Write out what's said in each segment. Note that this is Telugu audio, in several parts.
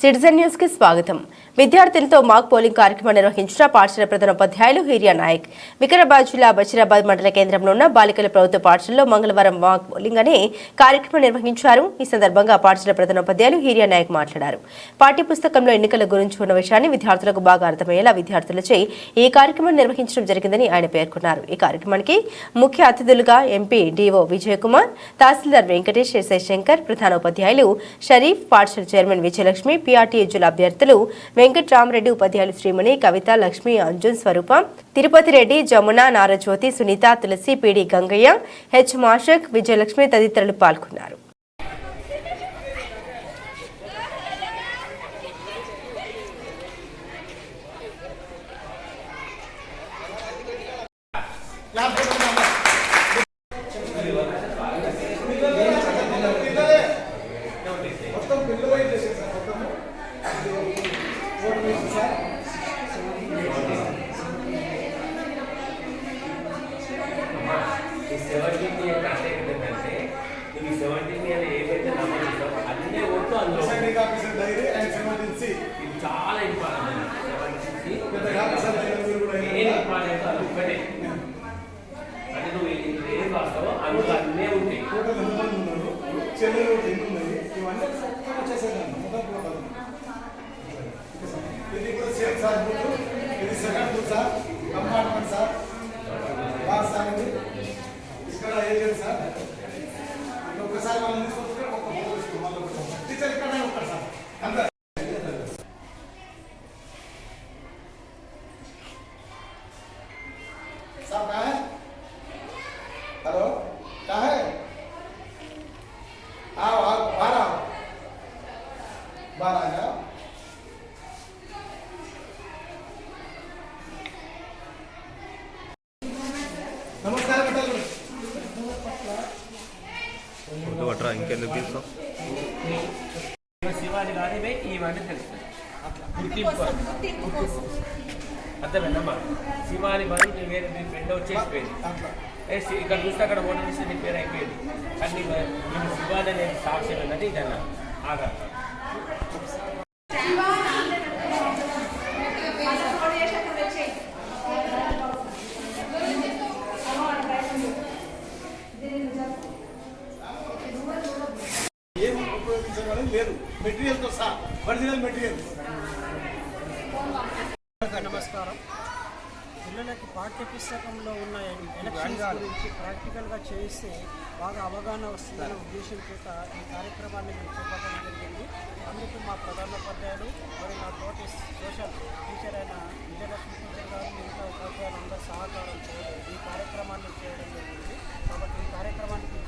సిటిజన్ న్యూస్ కి స్వాగతం. విద్యార్థులతో మాక్ పోలింగ్ కార్యక్రమం నిర్వహించిన పాఠశాల ప్రధానోపాధ్యాయులు హిరియా నాయక్ వికారాబాద్ జిల్లా బషీరాబాద్ మండల కేంద్రంలో ఉన్న బాలికల ప్రభుత్వ పాఠశాలలో మంగళవారం మాక్ పోలింగ్ అనే కార్యక్రమం నిర్వహించారు. ఈ సందర్భంగా పాఠశాల ప్రధానోపాధ్యాయులు హిరియా నాయక్ మాట్లాడారు. పాఠ్యపుస్తకంలో ఎన్నికల గురించి ఉన్న విషయాన్ని విద్యార్థులకు బాగా అర్థమయ్యేలా విద్యార్థులచే ఈ కార్యక్రమం నిర్వహించడం జరిగిందని ఆయన పేర్కొన్నారు. ఈ కార్యక్రమానికి ముఖ్య అతిథులుగా MP DO Vijay Kumar, tahsildar Venkatesh, SI Shankar, ప్రధానోపాధ్యాయులు షరీఫ్, పాఠశాల చైర్మన్ విజయలక్ష్మి, పిఆర్టీఏ జిల్లా అభ్యర్థులు వెంకట్రామరెడ్డి, ఉపాధ్యాయులు శ్రీమణి, కవిత, లక్ష్మి, అంజున్, స్వరూప, తిరుపతి రెడ్డి, జమున, నారజ్యోతి, సునీత, తులసి, పిడి గంగయ్య, హెచ్ మాషక్, విజయలక్ష్మి తదితరులు పాల్గొన్నారు. చాలా ఇంపార్టెంట్ అంటే నువ్వు ఏం రాస్తావో అందులో అన్నీ ఉంటాయి. ఇది కూడా సేమ్ సార్, ఇది second book sir, compartment sir, box sir, ఇక్కడ ఏజెంట్ సార్. ఒకసారి మనం తీసుకుంటే టీచర్ ఇక్కడ ఉంటారు సార్. అంతే साहब कहाँ है? हेलो, कहाँ है? आओ आओ, बाहर आओ, बाहर आ जाओ. नमस्कार बेटा. ముందు అట్రా ఇంకెందుకు తీస్తాం? శివాజీ గారి ఇవన్నీ తెలుస్తుంది. గుర్తింపు అర్థమైందమ్మా. శివాని బదులు నీ వేరే నీ ఫ్రెండ్ వచ్చేసిపోయింది. ఇక్కడ చూస్తే అక్కడ ఓటర్ లిస్ట్ నీ పేరు అయిపోయింది. కానీ నేను శివాని అనే సాక్ష్యం ఏంటంటే ఇదన్నా ఆగా ఏం ఉపయోగించడం లేదు. మెటీరియల్తో సహా ఒరిజినల్ మెటీరియల్. నమస్కారం. పిల్లలకి పాఠ్యపుస్తకంలో ఉన్న ఎలక్షన్స్ గురించి ప్రాక్టికల్గా చేస్తే బాగా అవగాహన వస్తుందనే ఉద్దేశంతో ఈ కార్యక్రమాన్ని మేము చేపట్టడం జరిగింది. అందుకు మా ప్రధానోపాధ్యాయులు మరియు నా తోటి సోషల్ టీచర్ అయిన విజయలక్ష్మి టీచర్ గారు, మిగతా ఉపాధ్యాయులు అందరూ సహకారం చేయడం ఈ కార్యక్రమాన్ని చేయడం జరిగింది. కాబట్టి ఈ కార్యక్రమానికి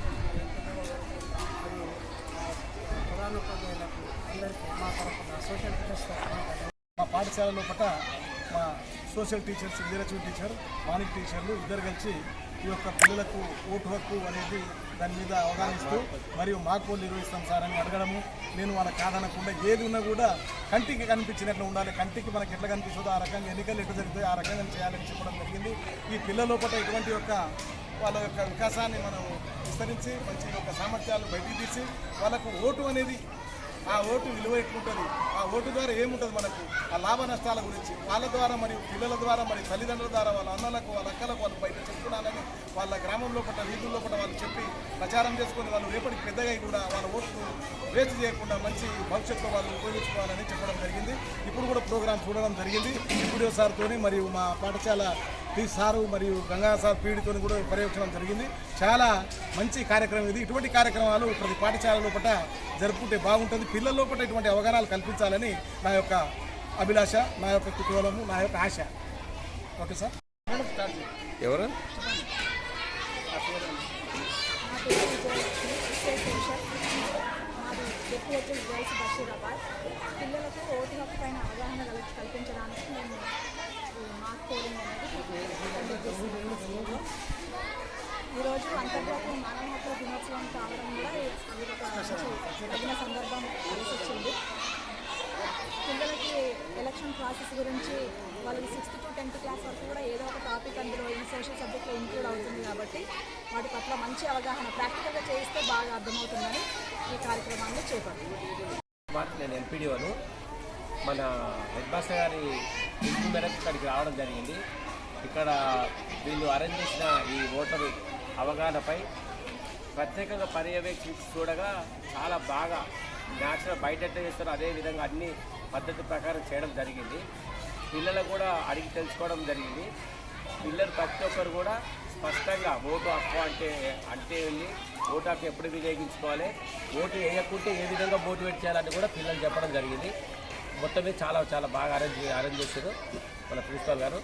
మరియు ప్రధానోపాధ్యాయులకు అందరికీ మా తరఫున సోషల్ టీచర్స్ తరఫున మా పాఠశాలలో పట్ల మా సోషల్ టీచర్స్, విజయలక్ష్మి టీచర్, వాణిక్ టీచర్లు ఇద్దరు కలిసి ఈ యొక్క పిల్లలకు ఓటు హక్కు అనేది దాని మీద అవగాహన ఇస్తూ మరియు మాక్ పోల్ నిర్వహిస్తాం సార్ అని అడగడము. నేను వాళ్ళ కాదనకుండా ఏది ఉన్నా కూడా కంటికి కనిపించినట్లు ఉండాలి, కంటికి మనకి ఎట్లా కనిపిస్తుందో ఆ రకంగా ఎన్నికలు ఎట్లా జరుగుతాయి ఆ రకంగా చేయాలని చెప్పడం జరిగింది. ఈ పిల్లల పట్ల ఇటువంటి యొక్క వాళ్ళ యొక్క వికాసాన్ని మనం విస్తరించి మంచి యొక్క సామర్థ్యాలు బయటికి తీసి వాళ్ళకు ఓటు అనేది ఆ ఓటు విలువ ఎట్లుంటుంది, ఆ ఓటు ద్వారా ఏముంటుంది మనకు, ఆ లాభ నష్టాల గురించి వాళ్ళ ద్వారా మరియు పిల్లల ద్వారా మరియు తల్లిదండ్రుల ద్వారా వాళ్ళ అన్నలకు వాళ్ళ అక్కలకు వాళ్ళు బయట చెప్తున్నానని వాళ్ళ గ్రామంలో పట్ల వీధుల్లో పట్ల వాళ్ళు చెప్పి ప్రచారం చేసుకొని వాళ్ళు రేపటికి పెద్దగా కూడా వాళ్ళ ఓటు వేస్ట్ చేయకుండా మంచి భవిష్యత్తులో వాళ్ళు ఉపయోగించుకోవాలని చెప్పడం జరిగింది. ఇప్పుడు కూడా ప్రోగ్రాం చూడడం జరిగింది. ఇప్పుడు సార్తో మరియు మా పాఠశాల టీ సారు మరియు గంగా సార్ పీడితో కూడా పర్యవేక్షణం జరిగింది. చాలా మంచి కార్యక్రమం ఇది. ఇటువంటి కార్యక్రమాలు ప్రతి పాఠశాలలో పట్ల జరుపుకుంటే బాగుంటుంది. పిల్లల లోపల ఇటువంటి అవగాహనలు కల్పించాలని నా యొక్క అభిలాష, నా యొక్క కుతూహలము, నా యొక్క ఆశ. Okay sir. ఎవరు? బషీరాబాద్ పిల్లలకు ఓటు హక్కు పైన అవగాహన కల్పించడానికి మేము మాక్ పోలింగ్ అనేది ఈరోజు అంతర్జాతీయ మానవ హక్కుల దినోత్సవం కావడం కూడా తగిన సందర్భం కలిసి వచ్చింది. పిల్లలకి ఎలక్షన్ ప్రాసెస్ గురించి వాళ్ళకి 6th to 10th క్లాస్ వరకు కూడా ఏదో ఒక టాపిక్ అందులో ఈ సోషల్ సబ్జెక్ట్లో ఇంక్లూడ్ అవుతుంది కాబట్టి వాటి పట్ల మంచి అవగాహన ప్రాక్టికల్గా చేయిస్తే బాగా అర్థమవుతుందని ఈ కార్యక్రమాన్ని చేపట్టాను. నేను ఎంపీడీఓను మన హెడ్ మాస్టర్ గారి పిలుపు మేరకు ఇక్కడికి రావడం జరిగింది. ఇక్కడ వీళ్ళు అరేంజ్ చేసిన ఈ ఓటరు అవగాహనపై ప్రత్యేకంగా పర్యవేక్షించి చూడగా చాలా బాగా న్యాచురల్ బయట ఎట్లా చేస్తారో అదే విధంగా అన్ని పద్ధతి ప్రకారం చేయడం జరిగింది. పిల్లలు కూడా అడిగి తెలుసుకోవడం జరిగింది. పిల్లలు ప్రతి ఒక్కరు కూడా స్పష్టంగా ఓటు హక్కు అంటే వెళ్ళి ఓటు హక్కు ఎప్పుడు వినియోగించుకోవాలి, ఓటు వేయకుంటే ఏ విధంగా మోటివేట్ చేయాలని కూడా పిల్లలు చెప్పడం జరిగింది. మొత్తం మీద చాలా బాగా అరేంజ్ చేశారు మన ప్రిన్సిపాల్ గారు.